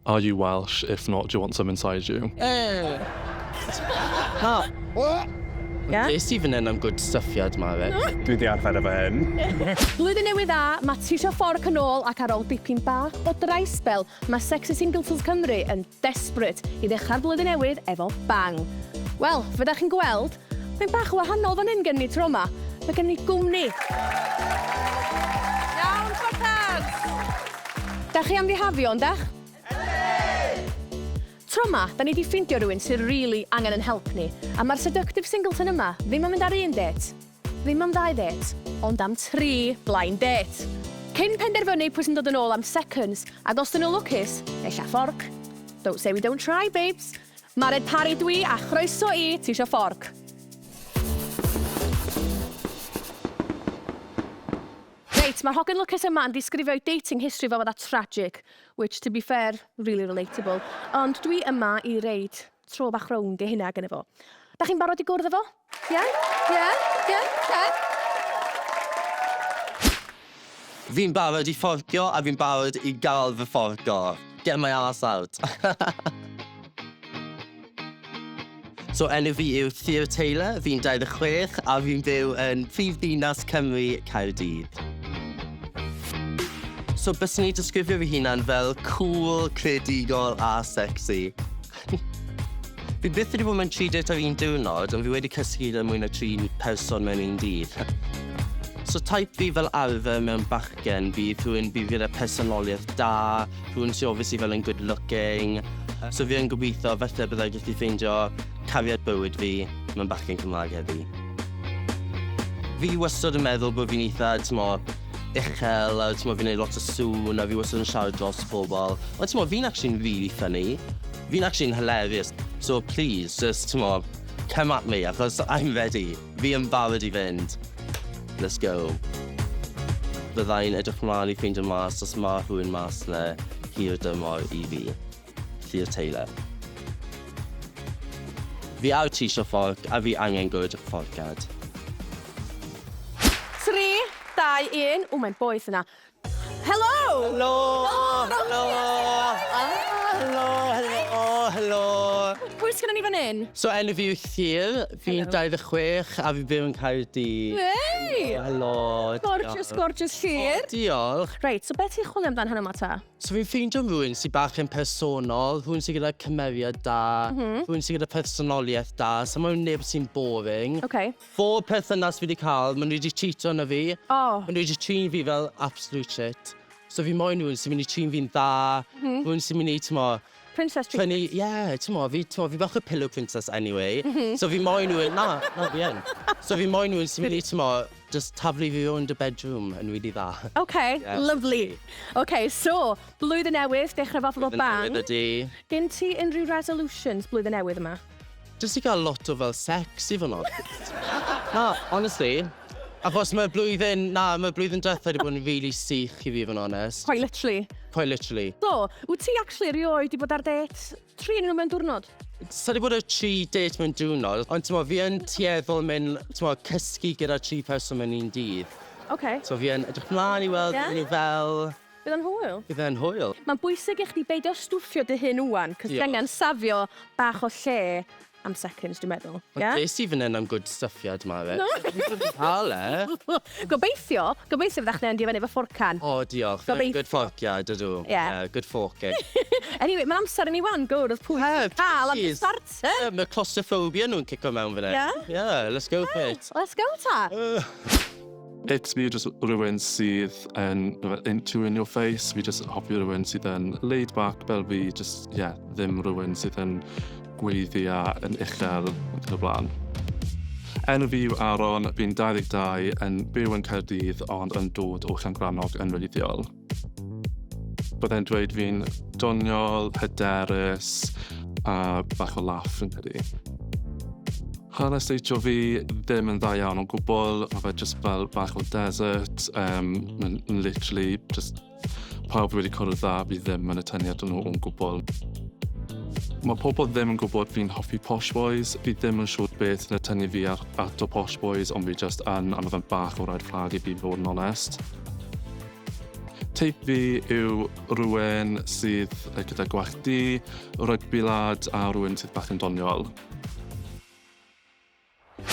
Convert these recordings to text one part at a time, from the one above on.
Are you Welsh? If not, do you want some inside you? Yeah? Des i fan hyn am gwrthsuffiad, Mared. Dwi di arfer efo hyn. Blwyddyn newydd dda, Mae Tisho Fforc yn ôl ac ar ôl dipyn bach o drais spel, mae Sexy Singletons Cymru yn desprêt i ddechrau'r blwyddyn newydd efo bang. Wel, fyddech chi'n gweld, mae'n bach o wahanol fan hyn gen ni tro yma. Mae gen ni gwmni. Iawn, Spartans! Da chi am ddihafio, yndach? Tro yma, da ni wedi ffindio rhywun sy'n really angen yn help ni, a mae'r seductive singleton yma ddim am mynd ar un det, ddim am 2 det, ond am 3 blind date. Cyn penderfynu pwy sy'n dod yn ôl am seconds, a dos dyn nhw lwcus, neu fforc. Don't say we don't try, babes. Mared Parry dwi a chroeso i Tisho Fforc. Reit, mae'r hogan lwcus yma yn disgrifio dating history fel fydda tragic, which, to be fair, really relatable. Ond dwi yma i reid tro bach rownd i hynna gyda fo. Da chi'n barod i gwrdd efo? Ie? Fi'n barod i fforcio a fi'n barod i gael fy fforcio. Get my ass out. So, enw fi yw Taylor, fi'n 26 a fi'n byw yn prif ddinas Cymru, Caerdydd. So, bys ni disgrifio fi hunan fel cool, creadigol a sexy. Fi byth wedi bod mewn 3 date ar un diwrnod, ond fi wedi cysgu gyda mwy na 3 person mewn un dydd. So, type fi fel arfer mewn bachgen, bydd rhywun bydd gyda personoliaeth da, rhywun sy'n obviously fel yn good looking. So, fi yn gobeithio, falle byddai gallu ffeindio cariad bywyd fi mewn bachgen Cymraeg heddi. Fi wastad yn meddwl bod fi'n eitha, uchel, a fi'n neud lot o sŵn, a fi wastad yn siarad dros pobl. Ond fi'n actually'n really funny. Fi'n actually'n hilarious. So please, just, come at me, achos I'm ready. Fi yn barod i fynd. Let's go. Byddai'n edrych mlaen i ffeindio mas os mae rhywun mas le hir dymor i fi. Lly'r Taylor. Fi ar Tisho Fforc a fi angen gwrdd y fforciad. 3, 2, 1. O, mae'n boeth yna. Hello! Helo! Helo! Pwy sy'n ni fan hyn? So, enw fi yw Llyr, fi'n 26 a fi byw yn Caerdydd. Hei! Helo! Gorgeous Llyr. Diolch. Reit, so beth ti'n chwilio amdan hynny yma ta? So, fi'n ffeindio rhywun sy'n bach yn personol, rhywun sy'n gyda cymeriad da, rhywun sy'n gyda personoliaeth da, so mae'n neb sy'n boring. Okay. 4 perthynas fi wedi cael, maen nhw wedi cheatio yna fi. Oh. Maen nhw wedi trin fi fel absolute shit. So, fi moyn rhywun sy'n mynd i trin fi'n dda, rhywun sy'n mynd i, Princess treatment. fi bach o pillow princess anyway. So fi moyn rhywun, fi yn. So fi moyn rhywun sy'n mynd i, just taflu fi rownd y bedroom yn really dda. Okay, Yes. lovely. Okay, so, blwyddyn newydd, dechrau fel bang. Blwyddyn ydi. Gen ti unrhyw resolutions blwyddyn newydd yma? Just i gael lot o fel sex i fan o. Honestly. Achos mae blwyddyn diwethaf wedi bod yn really sych i fi fan honest. Quite literally. Quite literally. So, wyt ti actually erioed i bod ar date 3 nhw mewn diwrnod? Sa di bod o 3 date mewn diwrnod, ond fi yn tueddol mynd, cysgu gyda 3 person mewn un dydd. Okay. So fi yn edrych mlaen i weld ni fel... Bydd yn hwyl? Bydd yn hwyl. Mae'n bwysig i chdi beidio stwffio dy hyn wan, cos angen safio bach o lle am seconds, dwi'n meddwl. Des i fan hyn am gwrthsuffiad, Mared. Gobeithio fydda'ch ne'n difennu efo fforcan. O, diolch. Good fforciad, ydw. Good forking. Anyway, mae'n amser i ni wan gwrdd pwy cael am starter. Mae claustrophobia nhw'n cico mewn fan hyn. Yeah, let's go for it. Let's go, ta. It's fi just rhywun sydd yn into in your face. Fi just hoffi rhywun sydd yn laid back fel fi, just, ddim rhywun sydd yn gweiddi a yn uchel yn y blaen. Enw fi yw Aaron, fi'n 22, yn byw yn Caerdydd ond yn dod o Llangrannog yn wreiddiol. Byddai'n dweud fi'n doniol, hyderus a bach o laff yn credu. Hanes deitio fi ddim yn dda iawn o gwbl, mae fe just fel bach o desert, literally just pawb wedi cwrdd dda fi ddim yn y tyniad nhw o'n gwbl. Mae pobl ddim yn gwybod fi'n hoffi posh boys. Fi ddim yn siŵr beth yn y tynnu fi at o posh boys, ond fi just yn, a mae fe'n bach o red flag i fi fod yn onest. Teip fi yw rhywun sydd gyda gwach di, rygbi lad a rhywun sydd bach yn doniol.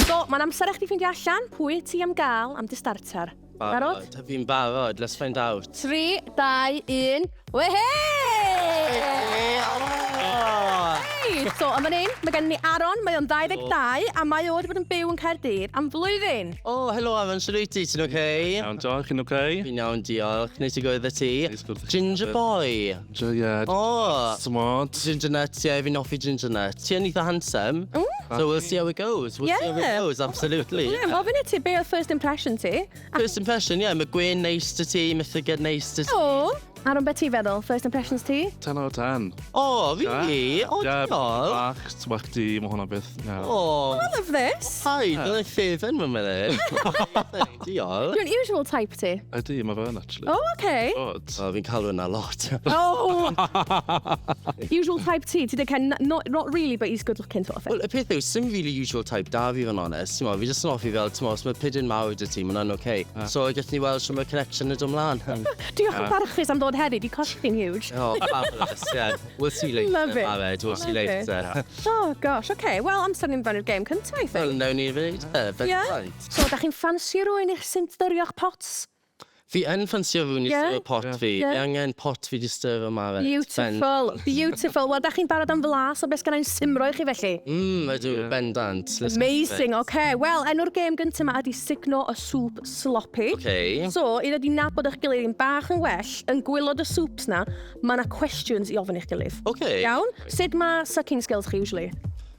So, mae'n amser eich di ffeindio allan pwy ti am gael am dy starter. Barod? Fi'n barod, let's find out. 3, 2, 1, wehey! So, am fan hyn, mae gen ni Aron, mae o'n 22, a mae o wedi bod yn byw yn Caerdydd am flwyddyn. Helo Aron, sy'n rwyt ti, ti'n oce? Iawn, diolch, chi'n oce? Fi'n iawn, diolch. Neis i gwrdd y ti. Neis gwrdd i chi. Ginger boy. Smart. Ginger nut, fi'n offi ginger nut. Ti'n eitha handsome. So we'll see how it goes. We'll see how it goes, absolutely. Mae'n ofyn i ti, be oedd first impression ti? First impression, mae gwyn neis to ti, mythyged neis to ti. O, Aron, beth ti feddwl? First impressions ti? 10 out of 10. Really? Diolch. Bach, gwach di, mae hwnna beth. I love this. Hi, dyna'n ffefyn mae'n meddwl. Diolch. Dwi'n usual type ti? Ydy, mae fe'n actually. Oh, okay. Good. Fi'n cael hwnna lot. Oh! Usual type ti? Ti dweud, not really, but he's good looking sort of thing. Wel, y peth yw, sy'n really usual type da fi fan honest. Fi jyst yn offi fel, os mae pidyn mawr dy ti, mae'n oce. So, gallwn ni weld sy'n mae connection yn dod mlaen. Diolch yn barchus am ddod heddi, di costi'n huge. Oh, fabulous, yeah. We'll see you later. Love it. Mared, we'll see you later. Oh gosh, okay. Well, I'm starting to game cyntaf, I Wel, think. nawn ni fyd. Yeah. So, da chi'n ffansi rwy'n eich sy'n dyrio'ch pots? Fi yn ffansio fwn i styr pot fi. Fi angen pot fi di styr yma. Beautiful, beautiful. Wel, da chi'n barod am flas o beth gannau'n simro i chi felly? Ydw, bendant. Amazing, okay. Wel, enw'r gêm gyntaf yma ydi signo y sŵp sloppy. Okay. So, i ddod i nabod eich gilydd yn bach yn well, yn gwylod y sŵps na, mae yna questions i ofyn eich gilydd. Okay. Iawn? Sut mae sucking skills chi usually?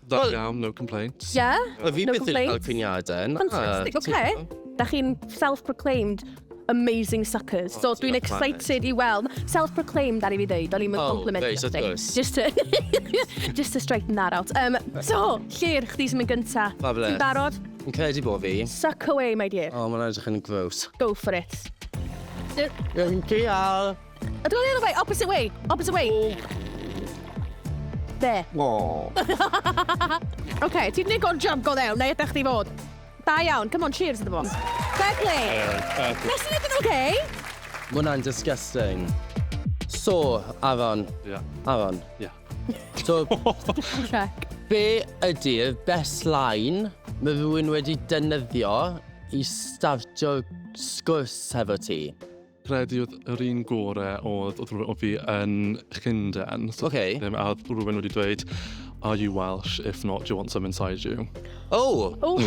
That iawn, no complaints. Yeah? Fi No byth yn cael complaints? cyniadau. Fantastic, okay. Da chi'n self-proclaimed amazing suckers. So dwi'n excited i weld. Self-proclaimed ar i fi ddeud, o'n i'n compliment nice, of course. Just to straighten that out. So, Llyr, chdi sy'n mynd gynta. Fabulous. Ti'n barod? Yn credu bo fi. Suck away, my dear. Mae'n edrych yn gross. Go for it. Yn cael. Ydw i'n way, opposite way, opposite way. There. Okay, ti'n gwneud god jump go ddew, neu ydych chi fod? Da iawn, come on, cheers iddo fo. Fairplay. Nes i wneud yn okay? Mae hwnna'n disgusting. So, Aron. Yeah. Aron. Yeah. So, Check. be ydy'r best line mae rhywun wedi defnyddio i startio sgwrs hefo ti? Credu oedd yr un gorau oedd rhywun o fi yn Llundain. Okay. A oedd rhywun wedi dweud, are you Welsh? If not, do you want some inside you? Oh! Oh,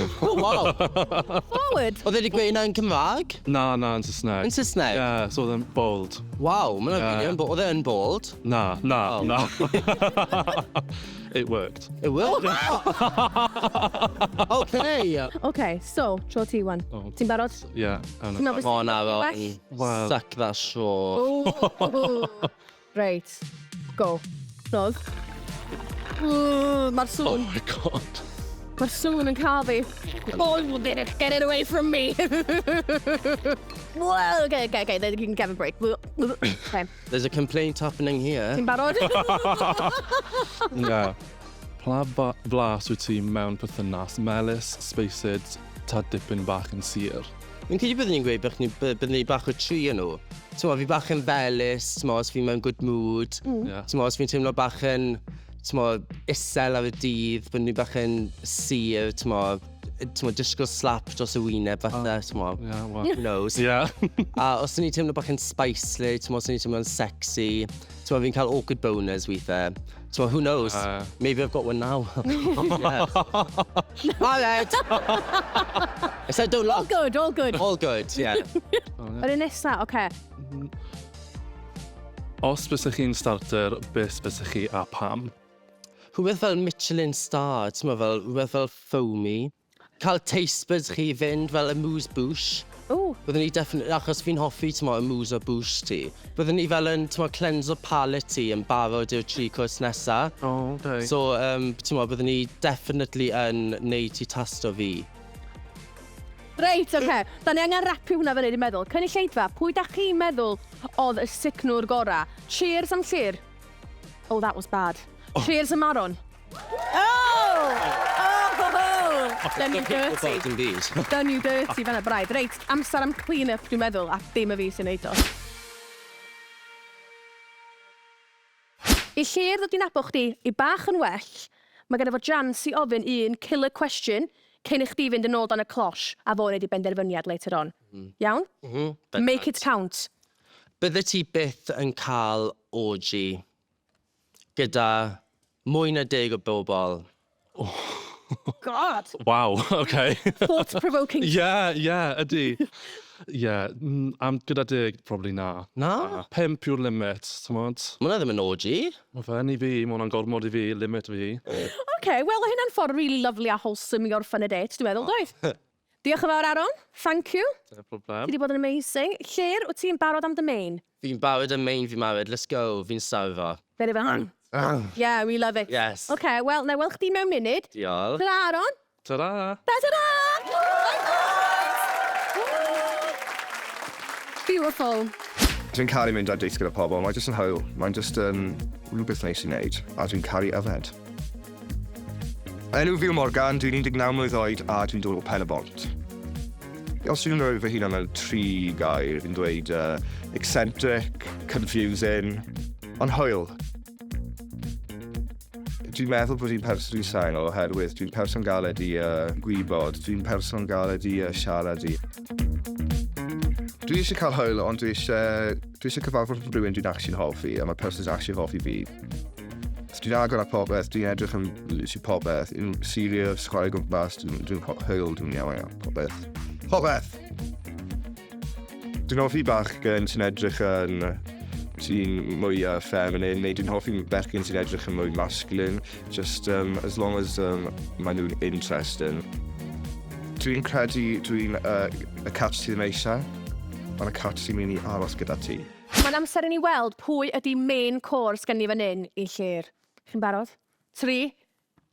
Wow! forward. Oedd wedi gweud yna'n Cymraeg? Na, yn Saesneg. Yn Saesneg? Yeah, so oedd e'n bold. Wow, mae'n rili oedd e'n bold? Na. It worked. It will. Okay. Okay, so, tro ti wan. Ti'n barod? Yeah. Ti'n meddwl Come on, Aron. Well. Suck that straw. Oh. Right. Go. Nodd. Mae'r Oh sŵn. my god. Mae'r sŵn yn cael fi. Oh, get it away from me. Well, okay, then you can get a break. Okay. There's a complaint happening here. Ti'n barod? Yeah. Pla blas wyt ti mewn perthynas, melys, spaced, ta dipyn bach yn sir? Fi'n credu byddwn ni'n gweud byddwn ni bach o tri yn nhw. Fi bach yn felys, os fi mewn good mood. Yeah. Os fi'n teimlo bach yn isel ar y dydd, byddwn ni bach yn sir, disgwyl slap dros y wyneb fatha, Yeah, well. who knows. Yeah. A os ni'n teimlo bach yn spicely, os ni'n teimlo yn sexy, fi'n cael awkward boners weithiau. Who knows? Maybe I've got one now. Mared! I said don't look. All good. All good, yeah. Yr un nesa, okay. Os bysych chi'n starter, bys bysych chi a pam? Rhywbeth fel Michelin star, rhywbeth fel foamy. Cael taste buds chi fynd fel y mousse bouche. Ooh. Byddwn ni definitely, achos fi'n hoffi y mousse o bouche ti. Byddwn ni fel yn cleanse o palate ti yn barod i'r 3 cwrs nesa. Oh, okay. So, byddwn ni definitely yn neud ti tasto fi. Reit, okay. Da ni angen rapio hwnna fyny, dwi'n meddwl. Cynulleidfa, pwy da chi'n meddwl oedd y signwr gora? Cheers am Llyr. Oh, that was bad. Cheers am Aron. Done you dirty. Done you dirty, fanna braidd. Reit, amser am clean up, dwi'n meddwl, a dim y fi sy'n neud o. I lle'r ddod i'n abo chdi i bach yn well, mae gyda fo jans i ofyn un killer question cyn i chdi fynd yn ôl dan y closh a fo wneud i benderfyniad later on. Iawn? Make it count. Bydde ti byth yn cael orgy gyda mwy na 10 o bobl? God! Wow, okay. Thought-provoking. Ydy. Am gyda 10, probably na. Na? 5 yw'r limit, ti'n modd? Mae hwnna ddim yn orgy. Mae fe'n i fi, mae hwnna'n gormod i fi, limit fi. Okay, wel, hynna'n ffordd really lovely a wholesome i orffen y date, dwi'n meddwl, doedd? Diolch yn fawr, Aaron. Thank you. No problem. Ti wedi bod yn amazing. Lle'r, wyt ti'n barod am dy main? Fi'n barod yn main fi Mared, let's go, fi'n sawfo. Very well. Yeah, we love it. Yes. Okay, wel, na wel chdi mewn munud. Diolch. Ta-da, Aaron. Ta-da! Ta-da! Beautiful. Dwi'n caru mynd ar dates gyda pobl, mae'n jyst yn hwyl. Mae'n jyst rhywbeth neis i wneud, a dwi'n caru yfed. Enw fi yw Morgan, dwi'n 19 mlwydd oed a dwi'n dod o Pen y Bont. Os dwi'n rhoi fy hun am y 3 gair, fi'n dweud eccentric, confusing, ond hwyl. Dwi'n meddwl bod hi'n person dwi'n sain oherwydd dwi'n person galed i gwybod, dwi'n person galed i siarad i. Dwi eisiau cael hwyl, ond dwi eisiau cyfarfod rhywun dwi'n actually'n hoffi, a mae'r person sy'n actually'n hoffi fi. Os dwi'n agor ar popeth, dwi'n edrych yn literally popeth, yn serious, chwarae gwmpas, dwi'n hwyl, dwi'n iawn, popeth. Popeth! Dwi'n hoffi bachgen sy'n edrych yn sy'n mwy feminine, neu dwi'n hoffi bechgyn sy'n edrych yn mwy masculine, just as long as maen nhw'n interesting. Dwi'n credu dwi'n y catch ti ddim eisiau, ond y catch sy'n mynd i aros gyda ti. Mae'n amser i ni weld pwy ydi main core sgan ni fan hyn i lle'r. Chi'n barod? 3,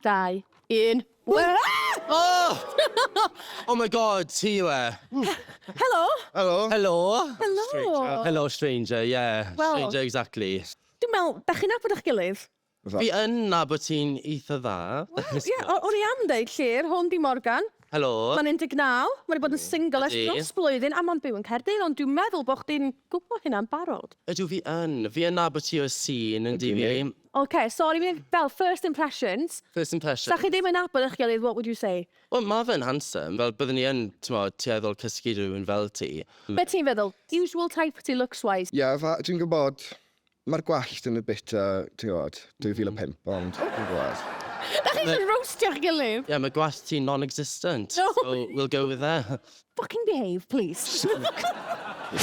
2, 1. Oh my god, ti yw e. Hello. Helo. Hello. Hello. Hello, stranger, yeah. Well- Stranger, exactly. Dwi'n meddwl, da chi'n nabod eich gilydd? Fi yn nabod ti'n eitha dda. Ie, o'n i am dweud lle'r, hwn di Morgan. Helo. Mae'n 19, mae wedi bod yn single ers Ydi. dros blwyddyn, a mae'n byw yn Caerdydd, ond dwi'n meddwl bod chdi'n gwybod hynna'n barod. Ydw fi yn nabod ti o sy'n yn di fi. Okay, sorry, fel first impressions. First impression. Sa chi ddim yn nabod eich gilydd, what would you say? Wel, mae fe'n handsome, fel byddwn ni yn, tueddol cysgu rhywun fel ti. Be ti'n feddwl? Usual type ti looks-wise? Ie, dwi'n gwybod, mae'r gwallt yn y bit, ti'n gwybod, 2005, ond dwi'n gwybod. Da chi'n roastio eich gilydd? Yeah, mae gwallt ti non-existent, No. so we'll go with that. Fucking behave, please.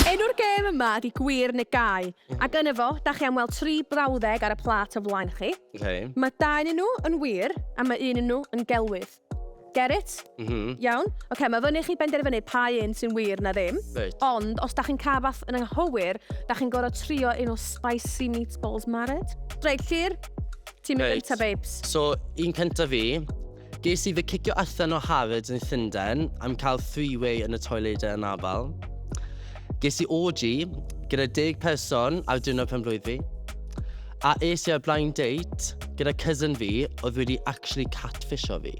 Enw'r gêm yma di gwir neu gau, ac yna fo, da chi am weld 3 brawddeg ar y plat o flaen chi. Okay. Mae 2 nhw yn wir, a mae 1 nhw yn gelwydd. Get it? Iawn? Okay, mae fyny chi benderfynu pa un sy'n wir na ddim. Reit. Ond, os da chi'n cael fath yn anghywir, da chi'n gorau trio un o spicy meatballs Mared. Reit, Llyr, ti'n mynd Reit. gyntaf, babes. So, un cynta fi, ges i fy cicio allan o Harrods yn Llundain am cael 3-way yn y toiledau yn Abal. Ges i orgy gyda 10 person ar diwrnod penblwydd fi. A es i ar blind date gyda cousin fi oedd wedi actually catfisho fi.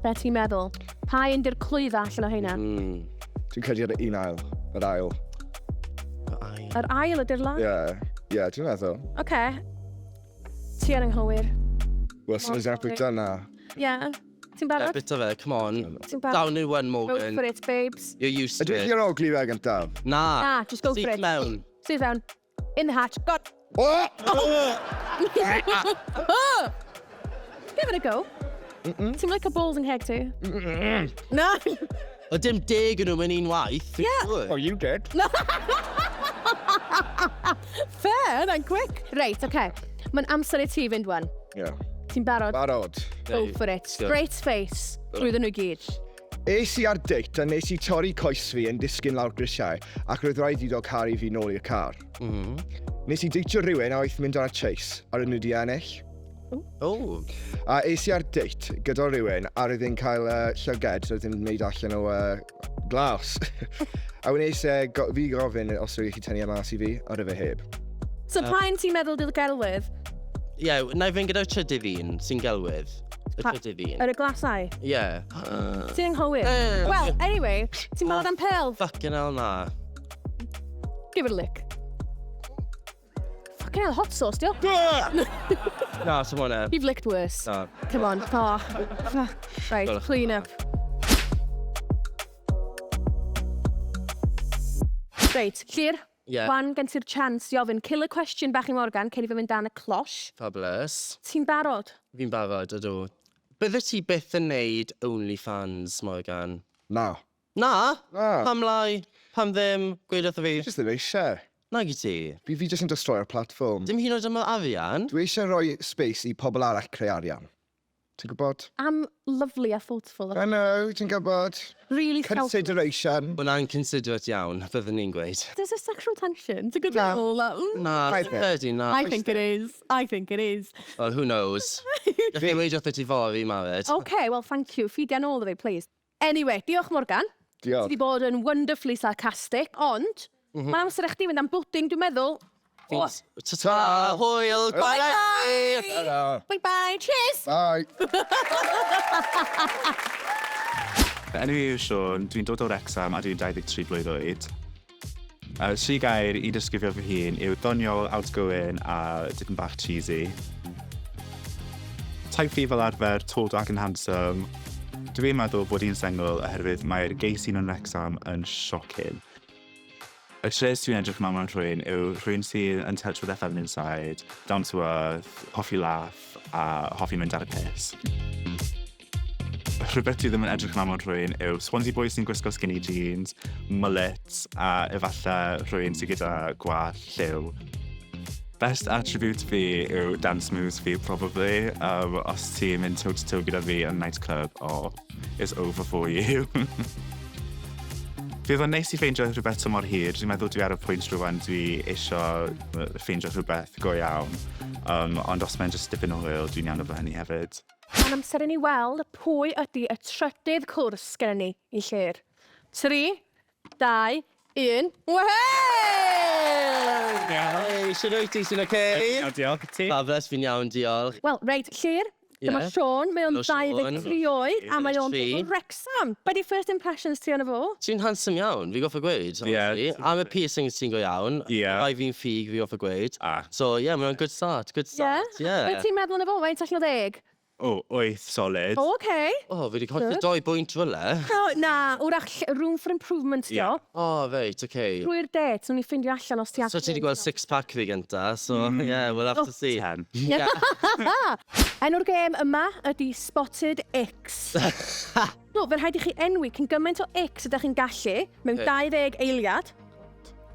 Be ti'n meddwl? Pa un di'r clwydda allan o hynna? Dwi'n credu ar un ail, yr ail. Yr ail ydy'r la? Ie, dwi'n meddwl. Oce. Ti yn anghywir. Wel, sy'n exactly dyna. Ie. Ti'n barod? Bit o fe, come on. Ti'n barod? Down in one, Go Morgan. for it, babes. You're used to Ydw it. i'n ogli fe gyntaf? Na. Na, just go for Syth it. mewn. Sydd fewn. In the hatch. God. Give it a go. Ti'n like a balls yn heg ti? Na. O dim 10 yn nhw yn un waith. Yeah. Oh, you did. Fair, and quick. Right, okay. Mae'n amser i ti fynd wan. Ie. Ti'n barod? Barod. Go for it. Straight face. Drwydden nhw gyd. Es i ar date a nes i torri coes fi yn disgyn lawr grisiau ac roedd rhaid i dod caru fi nôl i'r car. Nes i deitio rhywun a oedd mynd ar y chase ar y nhw di ennill. Oh. A es i ar date gyda rhywun a roedd e'n cael llyged roedd e'n wneud allan o glas. A wnes fi gofyn os roedd chi tynnu mas i fi a roedd e heb. So pa'n ti'n meddwl dy'r gelwydd? Ie, na i fynd gyda'r trydydd un sy'n gelwydd. Y trydydd un. Yr y glasau? Ie. Ti'n anghywir? Well, anyway, ti'n meddwl am pel? Fucking hell na. Give it a lick. cael hot sauce, dio? Na, sy'n mwyn e. You've licked worse. Na. Come on. Oh. Right, clean up. Reit, Llyr. Ie. Wan gen ti'r chance i ofyn killer question bach i Morgan cyn i fe fynd dan y closh. Fabulous. Ti'n barod? Fi'n barod, ydw. Bydde ti byth yn neud OnlyFans, Morgan? Na. Na? Na. Pam lai? Pam ddim? Gweud wrtho fi. Just ddim eisiau. Na i ti. Fi jyst yn destroyer platform. Dim hyn oed yma arian. Dwi eisiau rhoi space i pobl arall creu arian. Ti'n gwybod? Am lovely a thoughtful. I know, ti'n gwybod? Really self. Consideration. Hwna'n considerate iawn, byddwn ni'n gweud. There's a sexual tension. It's a good Na. little... Na, I ydy, na. I think it is. I think it is. Well, who knows? Gallai weid wrtho ti fori, Mared. Okay, well, thank you. Ffidian all of it, please. Anyway, diolch Morgan. Ti Diolch. wedi bod yn wonderfully sarcastic, ond mae'n amser eich di fynd am bwding, dwi'n meddwl. Ta-ta, hwyl, Bye-bye! Bye-bye, cheers! Bye. Enw i yw Siôn, dwi'n dod o'r Wrexham a dwi'n 23 blwydd oed. Si gair i disgrifio fy hun yw doniol, outgoing a dipyn bach cheesy. Type fi fel arfer, tall, dark and handsome. Dwi'n meddwl bod hi'n sengl oherwydd mae'r geisin yn Wrexham yn shocking. Y shes dwi'n edrych mewn rhywun yw rhywun sy'n in touch with their feminine side, down to earth, hoffi laugh a hoffi mynd ar y piss. Rhywbeth dwi ddim yn edrych mewn rhywun yw Swansea boys sy'n gwisgo skinny jeans, mullets a efallai rhywun sy'n gyda gwallt lliw. Best attribute fi yw dance moves fi, probably. Os ti'n mynd toe-to-toe gyda fi yn nightclub, it's over for you. Fydd o'n neis i ffeindio rhywbeth mor hir. Dwi'n meddwl dwi ar y pwynt rhywun dwi eisiau ffeindio rhywbeth go iawn. Ond os mae'n just dipyn o hwyl, dwi'n iawn efo hynny hefyd. Mae'n amser i ni weld pwy ydy y trydydd cwrs gen ni i Llyr. 3, 2, 1, wehel! Hei, sy'n oed ti, sy'n oce? Diolch ti. Fabulous, fi'n iawn, diolch. Wel, reit, Llyr, dyma Ie. Siôn, mae o'n Helo, Siôn. 23 oed, a mae o'n 23. byw Wrexham. Be di first impressions ti o'n efo? Ti'n handsome iawn, fi goffa gweud. honestly. Am y piercings ti'n go iawn. Ie. Rai fi'n ffug, fi goffa gweud. So, yeah, mae'n good start, good Ie? start. Be Yeah. ti'n meddwl yn efo? Faint allan o 10? O, 8 solid. O, oce. Oh, fi wedi colli 2 bwynt rwle. No, na, wrach room for improvement, dio. Ie. Oh, reit, okay. Drwy'r det, nhw'n i ffindio allan os ti So ti wedi gweld six-pack fi gynta, so yeah, we'll have to see. 10. Yeah. Enw'r gêm yma ydy Spotted X. No, fe'n rhaid i chi enwi cyn gymaint o X ydych chi'n gallu mewn 20 eiliad.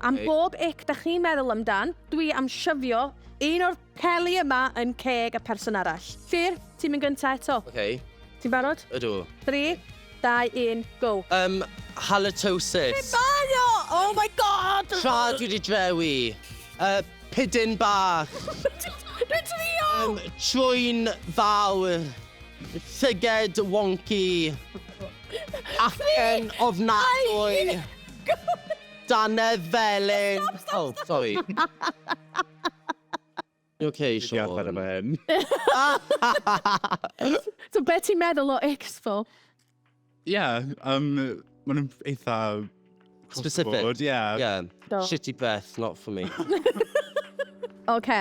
Am bob X ydych chi'n meddwl amdan, dwi am syfio un o'r peli yma yn ceg y person arall. Llyr, ti'n mynd gynta eto. Okay, Ti'n barod? ydw. 3, 2, 1, go. Halitosis. Banio! Oh my god! Tra dwi wedi drewi. Pidyn bach. Dwi'n trio! Trwy'n fawr. Llyged wonky. Acen ofnadwy. Danedd felyn. Oh, sorry. You okay, Diolch ar Siôn? hyn. So be ti'n meddwl o X fo? Ie, maen nhw'n eitha... Specific? cross-board, ie. Yeah. Do. Shitty breath, not for me. Oce.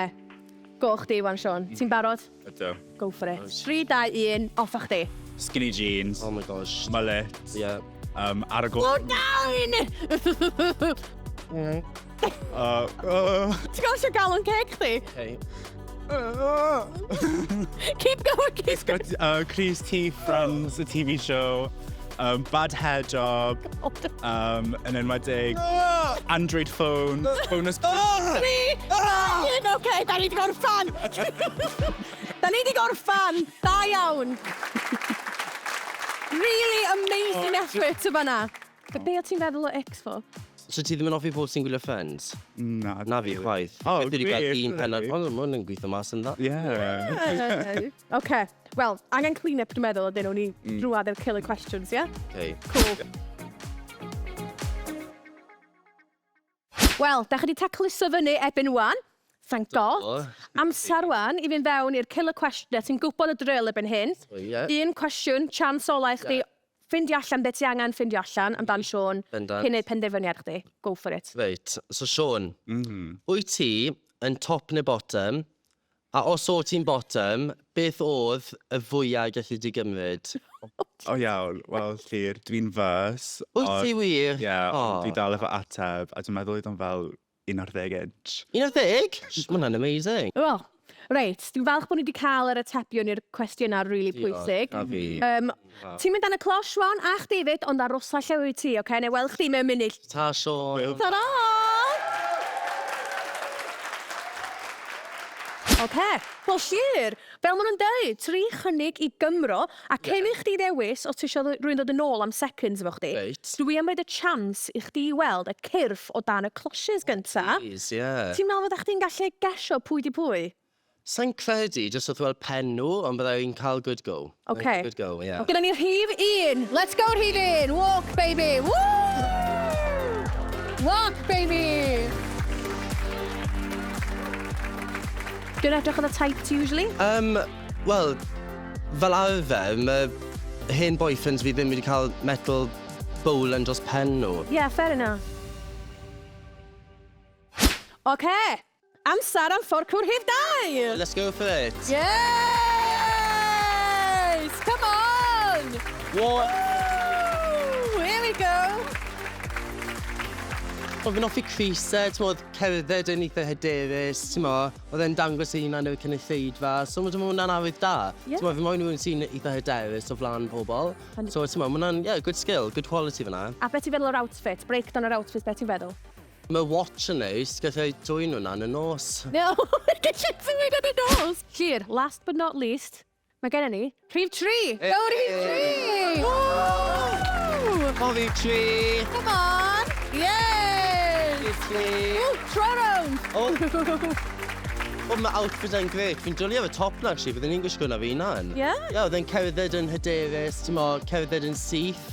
Go chdi, wan, Siôn. Ti'n barod? Ydw. Go for it. 3, 2, 1, off a chdi. Skinny jeans, Oh my gosh. mullet, Yeah. ar y go... Go down! Ti'n gael sy'n galon ceg chdi? Okay. Keep going, keep It's got Chris T from the TV show, bad hair job, and then my day, Android phone, bonus. 3, 2, 1, oce, da ni di gael fan. Da ni di gael fan. Da iawn. Really amazing effort yma na. Be o ti'n feddwl o X fo? So ti ddim yn offi pobl sy'n gwylio Friends? Na, Na fi chwaith. Oh, Beth wedi cael gwych, un pennod. really? Ond mae'n gweithio mas yn dda. Yeah. Oce, wel, angen clean up dwi'n meddwl ydyn nhw'n i drwad i'r killer questions, ie? Okay. Cool. Wel, da chi wedi taclu syfynu ebyn wan. Thank God. Amser wan i fynd fewn i'r killer question. Ti'n gwybod y drill ebyn hyn. Ie. Un cwestiwn, chance olau chdi. Ffindio allan beth ti angen ffindio allan amdan Siôn. Bendant. Cyn neud penderfyniad chdi. Go for it. Reit, so Siôn, wyt ti yn top neu bottom, a os o ti'n bottom, beth oedd y fwyaf gallu di gymryd? O iawn, wel, Llyr, dwi'n fys. Wyt ti wir? Ie, ond dwi dal efo ateb, a dwi'n meddwl oedd o'n fel 11 inch. 11? Mae hwnna'n amazing. Wel, reit, dwi'n falch bod ni wedi cael yr atebion i'r cwestiynau rili pwysig. A fi. Ti'n mynd dan y clos, Ron, a chdi fyd, ond ar rosa llaw i ti, oce? Neu weld chdi mewn munud. Ta, Sean. Ta-da! Oce, wel Llyr, fel maen nhw'n dweud, 3 chynnig i Gymro, a cyn i chdi ddewis os ti eisiau rhywun dod yn ôl am seconds efo chdi, Reit. dwi am roed y chance i chdi weld y cyrff o dan y closhes gynta. Please, yeah. Ti'n meddwl fod chdi'n gallu gesio pwy di pwy? Sa'n credu, jyst wrth weld pen nhw, ond byddai'n cael good go. Oce. Good go, yeah. Gyda ni rhif 1. Let's go rhif 1. Walk, baby. Woo! Walk, baby. Dwi'n edrych oedd y type ti usually? Wel, fel arfer, mae hen boyfriends fi ddim wedi cael metal bowl yn dros pen nhw. Yeah, fair enough. Oce. Amser am fforcwr rhif 2. Let's go for it. Yes! Come on! What? Woo! Here we go. Oedd fi'n offi crisau, ti'n modd cerdded yn eitha hyderus, ti'n modd, oedd e'n dangos ei hunan o'r cynulleidfa, so mae hwnna'n awydd da. Ie. Ti'n modd, fi moyn nhw'n sy'n eitha hyderus o flan pobl. So, ti'n modd, mae hwnna'n, yeah, good skill, good quality fyna. A beth ti'n feddwl o'r outfit? Breakdown o'r outfit, beth ti'n feddwl? Mae watch yn neis, gallai dwy'n hwnna yn y nos. No, gallu ti'n mynd yn y nos. Llyr, last but not least, mae gennym ni rhif 3. Go rhif 3! Woo! O, fi tri! Come on! Yay! Ooh, try round! O, mae outfit yn greu. Fi'n dwlu efo top na, actually, byddwn ni'n gwisgo na fi na'n. Ie? Ie, oedd e'n cerdded yn hyderus, ti'n modd, cerdded yn syth.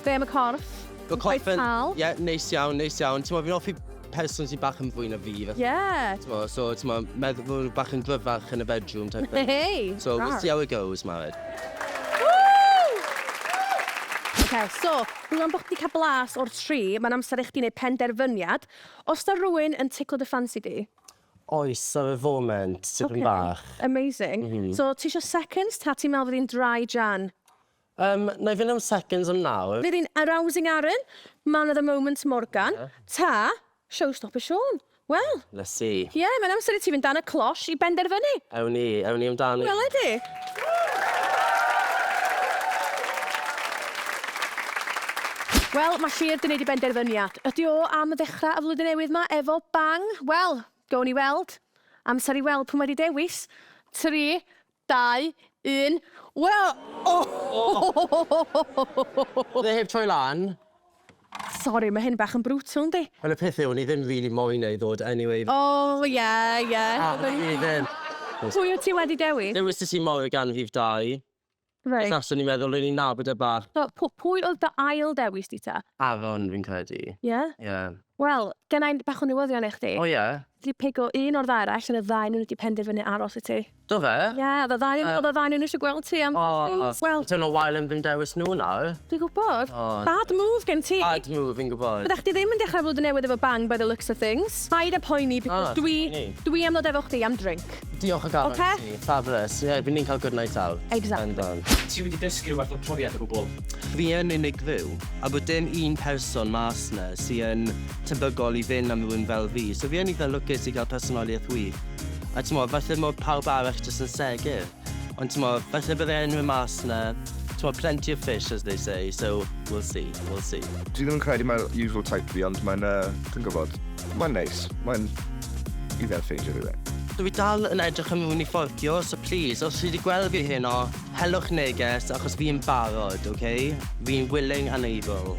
Be am y corff? Yn quite pal. Ie, neis iawn, neis iawn. Ti'n modd, fi'n offi person sy'n bach yn fwy na fi. Yeah. Ti'n modd, so, ti'n modd, meddwl bod bach yn gryfach yn y bedroom type thing. Hey! So, we'll see how it goes, Mared. Okay, so, rwy'n bod chdi cael blas o'r 3, mae'n amser i chdi wneud penderfyniad. Os da rwy'n yn tickle dy fancy di? Oes, ar y foment, tipyn bach. Amazing. So, ti eisiau seconds, ta ti'n meddwl fydd hi'n dry jan? Na i fynd am seconds am nawr. Fydd hi'n arousing Aaron, man of the moment Morgan, ta, showstopper Sean. Wel, Let's see. ie, mae'n amser i ti fynd dan y closh i benderfynu. Ewn ni amdani. Wel, ydi. Wel, mae Llyr di wneud i benderfyniad. Ydy o am y dechrau y flwyddyn newydd yma efo bang? Wel, gawn ni weld. Amser i weld pwy wedi dewis. 3, 2, 1. Wel, Dde heb troi lan. Sori, mae hyn bach yn brutal, yndi? Wel, y peth yw, ni ddim really moyn ei ddod anyway. O, ie. Ni ddim. Pwy o ti wedi dewis? Dewis ti mor gan rhif 2. Reit. Naswn ni'n meddwl o'n i'n nabod y bach. So, pwy oedd dy ail dewis di ta? Afon, fi'n credu. Ie? Ie. Wel, gennau'n bach o newyddion i chdi. O ie? Di pigo un o'r ddau arall yn y ddau nhw wedi penderfynu aros i ti. Do fe? Ie, oedd y ddau nhw'n eisiau gweld ti am... Wel, Tyn o wael yn ddim dewis nhw nawr. dwi'n gwybod. O. Bad move gen ti. Bad move, fi'n gwybod. Byddech chi ddim yn dechrau flwyddyn newydd efo bang by the looks of things. Paid y poeni, because dwi am ddod efo chdi am drink. Diolch o gael. Ocê? Fabulous. Ie, fi'n ni'n cael good night out. Exactly. Ti wedi dysgu rhywbeth o'r profiad o gwbl? Fi yn unigryw, a bod dim un person mas na sy'n tebygol i fynd am rhywun fel fi. So fi yn eitha lwcus i gael personoliaeth wych. A ti'n modd, falle mod pawb arall jyst yn segur. Ond ti'n modd, falle bydde enw mas na, ti'n modd, plenty of fish, as they say. So, we'll see. Dwi ddim yn credu mae'r usual type fi, ond mae'n, dwi'n gwybod, mae'n neis. Mae'n i fel ffeindio rhywun. Dwi dal yn edrych am rhywun i fforcio, so please, os chi wedi gweld fi heno, helwch neges, achos fi'n barod, okay? Fi'n willing and able.